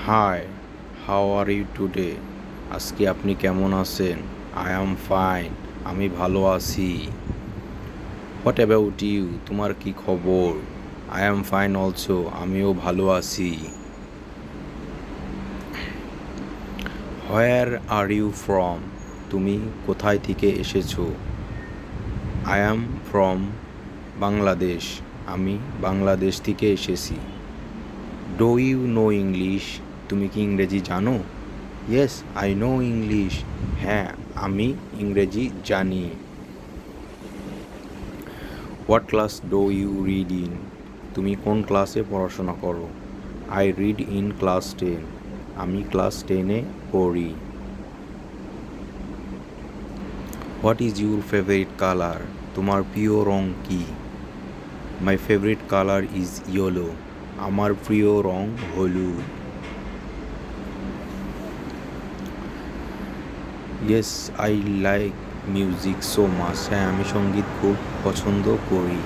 High, how are you today? আজকে আপনি কেমন আছেন? আই অ্যাম ফাইন, আমি ভালো আছি। What about you? তোমার কি খবর? আই অ্যাম ফাইন অলসো, আমিও ভালো আছি। হোয়ার আর ইউ ফ্রম? তুমি কোথায় থেকে এসেছো? আই অ্যাম ফ্রম বাংলাদেশ, আমি বাংলাদেশ থেকে এসেছি। Do you know English? তুমি কি ইংরেজি জানো? Yes, I know English. হ্যাঁ, আমি ইংরেজি জানি। What class do you read in? তুমি কোন ক্লাসে পড়াশোনা করো? আই রিড ইন ক্লাস 10, আমি ক্লাস 10-এ পড়ি। What is your favourite colour? তোমার প্রিয় রং কি? My favourite colour is yellow, আমার প্রিয় রং হলুদ। Yes, I like music so much, হ্যাঁ আমি সঙ্গীত খুব পছন্দ করি।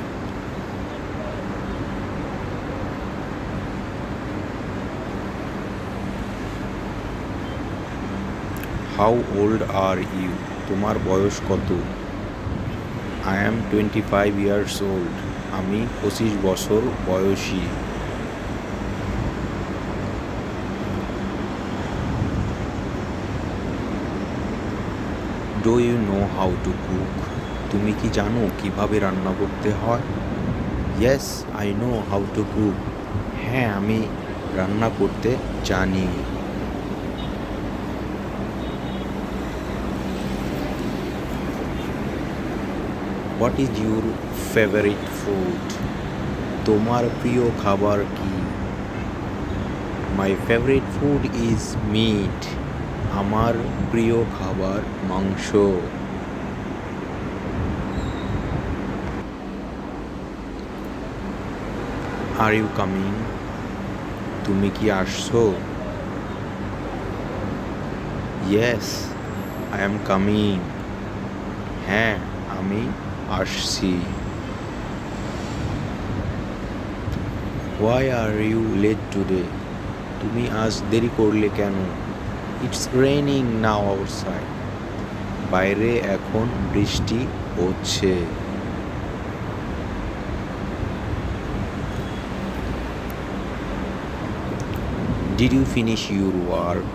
How old are you? তোমার বয়স কত? আই অ্যাম 25 ইয়ার্স ওল্ড, আমি 25 বছর বয়সী। Do you know how to cook? তুমি কি জানো কিভাবে রান্না করতে হয়? Yes, I know how to cook, হ্যাঁ আমি রান্না করতে জানি। What is your favourite food? তোমার প্রিয় খাবার কি? My favourite food is meat, আমার প্রিয় খাবার মাংস। Are you coming? তুমি কি আসছো? ইয়েস, আই এম কামিং, হ্যাঁ আমি আসছি। Why are you late today? তুমি আজ দেরি করলে কেন? ইটস রেইনিং নাও আউটসাইড, বাইরে এখন বৃষ্টি হচ্ছে। Did you finish your work?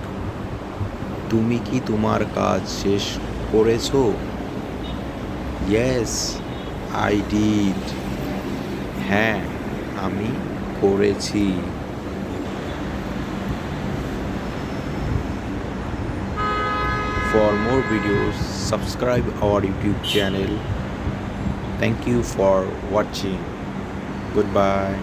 তুমি কি তোমার কাজ শেষ করেছো? ইয়েস, আই ডিড, হ্যাঁ আমি করেছি। For more videos, subscribe our YouTube channel. Thank you for watching. Goodbye.